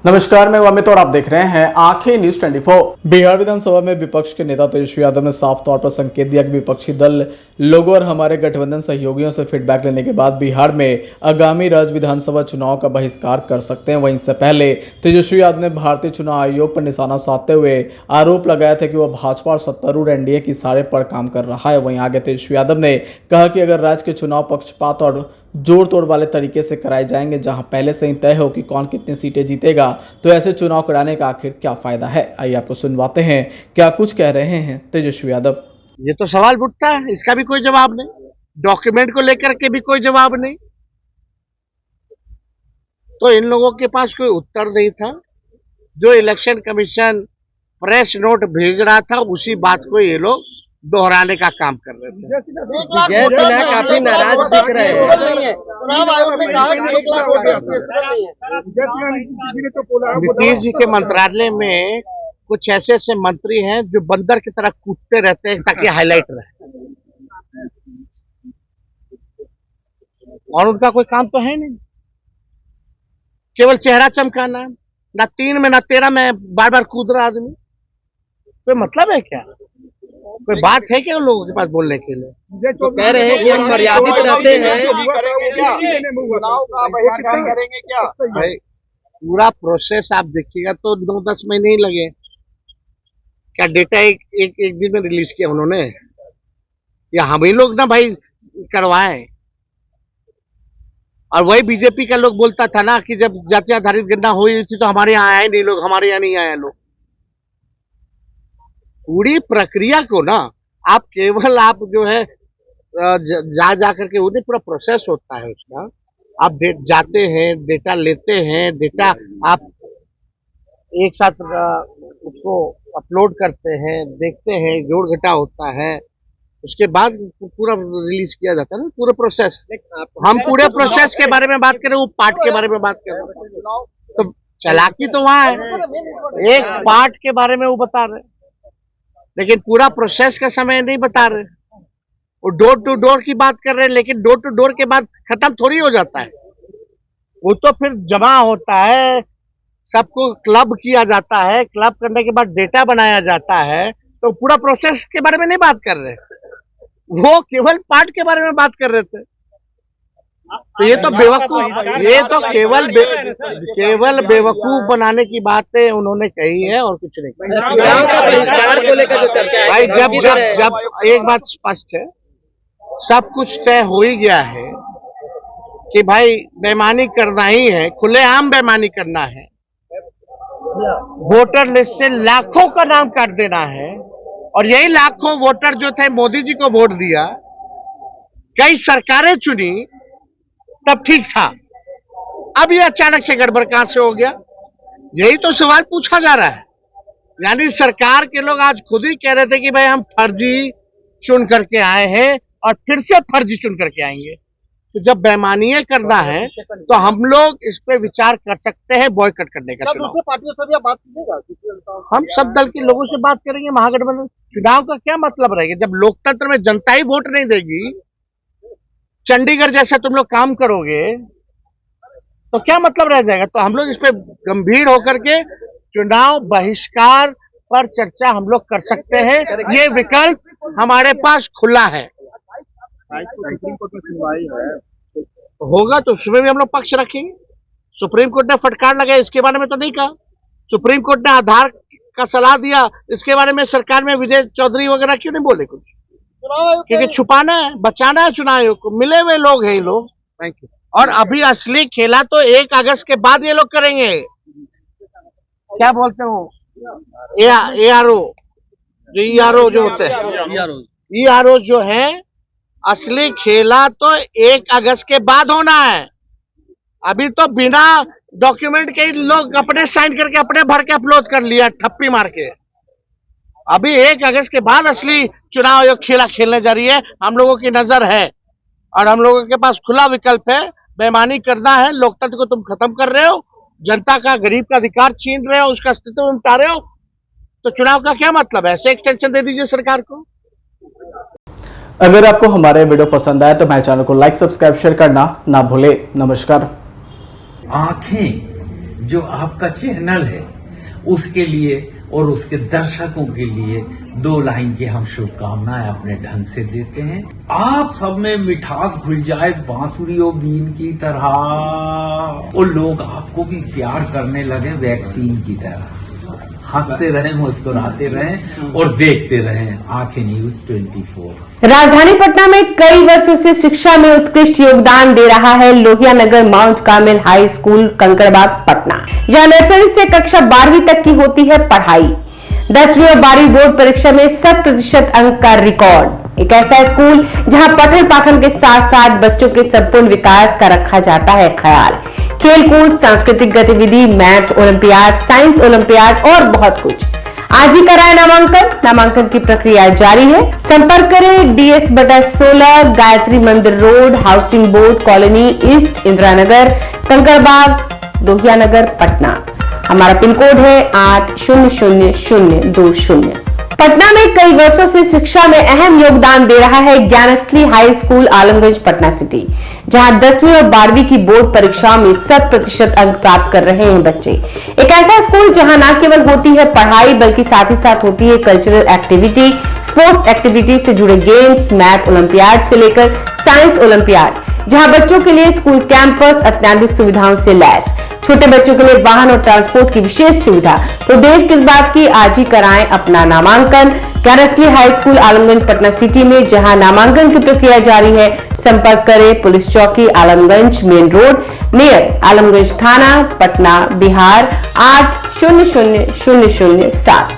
नमस्कार, मैं अमित और आप देख रहे हैं आंखें न्यूज 24। बिहार विधानसभा में विपक्ष के नेता तेजस्वी यादव ने साफ तौर पर संकेत दिया कि विपक्षी दल लोगों और हमारे गठबंधन सहयोगियों से फीडबैक लेने के बाद बिहार में आगामी राज्य विधानसभा चुनाव का बहिष्कार कर सकते हैं। वहीं इससे पहले तेजस्वी यादव ने भारतीय चुनाव आयोग पर निशाना साधते हुए आरोप लगाया था कि वह भाजपा और सत्तारूढ़ एनडीए की इशारे पर काम कर रहा है। वहीं आगे तेजस्वी यादव ने कहा कि अगर राज्य के चुनाव पक्षपात और जोड़ तोड़ वाले तरीके से कराए जाएंगे, जहां पहले से ही तय हो कि कौन कितनी सीटें जीतेगा, तो ऐसे चुनाव कराने का आखिर क्या फायदा है। आइए आपको सुनवाते हैं क्या कुछ कह रहे हैं तेजस्वी यादव। ये तो सवाल उठता है, इसका भी कोई जवाब नहीं, डॉक्यूमेंट को लेकर के भी कोई जवाब नहीं। तो इन लोगों के पास कोई उत्तर नहीं था। जो इलेक्शन कमीशन प्रेस नोट भेज रहा था उसी बात को ये लोग दोहराने का काम कर रहे थे। काफी नाराज दिख रहे हैं। नीतीश जी के मंत्रालय में कुछ ऐसे ऐसे मंत्री हैं जो बंदर की तरह कूदते रहते हैं ताकि हाईलाइट रहे, और उनका कोई काम तो है नहीं, केवल चेहरा चमकाना है। ना 3 में ना 13 में बार बार कूद रहा आदमी, कोई मतलब है क्या? कोई बात है क्या उन लोगों के पास बोलने के लिए? तो कह रहे हैं कि हम मर्यादित रहते हैं। भाई पूरा प्रोसेस आप देखिएगा तो 9-10 महीने ही लगे। क्या डेटा एक दिन में रिलीज किया उन्होंने, या हम ही लोग ना भाई करवाए? और वही बीजेपी का लोग बोलता था ना कि जब जाति आधारित गणना हुई थी तो हमारे यहाँ आए नहीं लोग, हमारे यहाँ नहीं आए लोग। पूरी प्रक्रिया को ना आप केवल आप जो है जा करके उन्हें पूरा प्रोसेस होता है उसका। आप जाते हैं, डेटा लेते हैं, डेटा आप एक साथ उसको अपलोड करते हैं, देखते हैं, जोड़ घटा होता है, उसके बाद पूरा रिलीज किया जाता है ना, पूरा प्रोसेस। हम पूरे प्रोसेस के बारे में बात करें, वो पार्ट के बारे में बात कर रहे हैं, तो चालाकी तो वहां है। एक पार्ट के बारे में वो बता रहे, लेकिन पूरा प्रोसेस का समय नहीं बता रहे। वो डोर टू डोर की बात कर रहे हैं, लेकिन डोर टू डोर के बाद खत्म थोड़ी हो जाता है। वो तो फिर जमा होता है, सबको क्लब किया जाता है, क्लब करने के बाद डेटा बनाया जाता है। तो पूरा प्रोसेस के बारे में नहीं बात कर रहे, वो केवल पार्ट के बारे में बात कर रहे थे। तो ये तो बेवकूफ, ये तो केवल बेवकूफ बनाने की बातें उन्होंने कही है और कुछ नहीं। भाई जब एक बात स्पष्ट है, सब कुछ तय हो ही गया है कि भाई बेईमानी करना ही है, खुलेआम बेईमानी करना है, वोटर लिस्ट से लाखों का नाम काट देना है। और यही लाखों वोटर जो थे मोदी जी को वोट दिया, कई सरकारें चुनी, तब ठीक था। अब ये अचानक से गड़बड़ कहां से हो गया? यही तो सवाल पूछा जा रहा है। यानी सरकार के लोग आज खुद ही कह रहे थे कि भाई हम फर्जी चुन करके आए हैं और फिर से फर्जी चुन करके आएंगे। तो जब बेईमानी करना है तो हम लोग इस पे विचार कर सकते हैं बॉयकॉट करने का। चुनाव पार्टियों से भी बात कीजिएगा, हम सब दल के लोगों से बात करेंगे। महागठबंधन चुनाव का क्या मतलब रहेगा जब लोकतंत्र में जनता ही वोट नहीं देगी? चंडीगढ़ जैसा तुम लोग काम करोगे तो क्या मतलब रह जाएगा? तो हम लोग इस पे गंभीर होकर के चुनाव बहिष्कार पर चर्चा हम लोग कर सकते हैं। ये विकल्प हमारे पास खुला है। सुप्रीम कोर्ट में सुनवाई है, होगा तो उसमें भी हम लोग पक्ष रखेंगे। सुप्रीम कोर्ट ने फटकार लगाया, इसके बारे में तो नहीं कहा। सुप्रीम कोर्ट ने आधार का सलाह दिया, इसके बारे में सरकार में विजय चौधरी वगैरह क्यों नहीं बोले कुछ? क्योंकि छुपाना है, बचाना है चुनाव आयोग को। मिले हुए लोग हैं ये लोग। Thank you. और अभी असली खेला तो 1 अगस्त के बाद ये लोग करेंगे। क्या बोलते हो, ARO जो होते हैं, ERO जो है, असली खेला तो 1 अगस्त के बाद होना है। अभी तो बिना डॉक्यूमेंट के लोग अपने साइन करके अपने भर के अपलोड कर लिया, ठप्पी मार के। अभी 1 अगस्त के बाद असली चुनाव आयोग खेला खेलने जा रही है। हम लोगों की नजर है और हम लोगों के पास खुला विकल्प है। बेईमानी करना है, लोकतंत्र को तुम खत्म कर रहे हो, जनता का, गरीब का अधिकार छीन रहे हो, उसका अस्तित्व मिटा रहे हो, तो चुनाव का क्या मतलब है? ऐसे एक्सटेंशन दे दीजिए सरकार को। अगर आपको हमारे वीडियो पसंद आए तो हमारे चैनल को लाइक, सब्सक्राइब, शेयर करना ना भूले। नमस्कार। आंखें जो आपका चैनल है उसके लिए और उसके दर्शकों के लिए 2 लाइन की हम शुभकामनाएं अपने ढंग से देते हैं। आप सब में मिठास घुल जाए बांसुरी और बीन की तरह और लोग आपको भी प्यार करने लगे वैक्सीन की तरह। हंसते रहें, मुस्कुराते रहें और देखते रहें आंखें न्यूज 24। राजधानी पटना में कई वर्षों से शिक्षा में उत्कृष्ट योगदान दे रहा है Lohia Nagar Mount Carmel high school Kankarbagh Patna, जहां नर्सरी से कक्षा 12वीं तक की होती है पढ़ाई। 10वीं और 12वीं बोर्ड परीक्षा में 100% अंक का रिकॉर्ड। एक ऐसा स्कूल जहां पठन पाठन के साथ साथ बच्चों के संपूर्ण विकास का रखा जाता है ख्याल। खेलकूद, सांस्कृतिक गतिविधि, मैथ ओलंपियाड, साइंस ओलंपियाड और बहुत कुछ। आज ही कराए नामांकन की प्रक्रिया जारी है। संपर्क करें DS/16 Gayatri Mandir road, housing board colony east, Indira Nagar, Kankarbagh, Lohia Nagar, Patna. हमारा पिन कोड है 800020। पटना में कई वर्षों से शिक्षा में अहम योगदान दे रहा है Gyansthali high school Alamganj Patna city, जहां 10वीं और 12वीं की बोर्ड परीक्षाओं में 100% अंक प्राप्त कर रहे हैं बच्चे। एक ऐसा स्कूल जहां न केवल होती है पढ़ाई बल्कि साथ ही साथ होती है कल्चरल एक्टिविटी, स्पोर्ट्स एक्टिविटी से जुड़े गेम्स, मैथ ओलंपियाड से लेकर साइंस ओलंपियाड, जहां बच्चों के लिए स्कूल कैंपस अत्याधुनिक सुविधाओं से लैस, छोटे बच्चों के लिए वाहन और ट्रांसपोर्ट की विशेष सुविधा। तो देर किस बात की, आज ही कराएं अपना नामांकन Gyansthali high school Alamganj Patna city में, जहां नामांकन की प्रक्रिया जारी है। संपर्क करें पुलिस चौकी Alamganj main road near Alamganj थाना, पटना, बिहार 800007।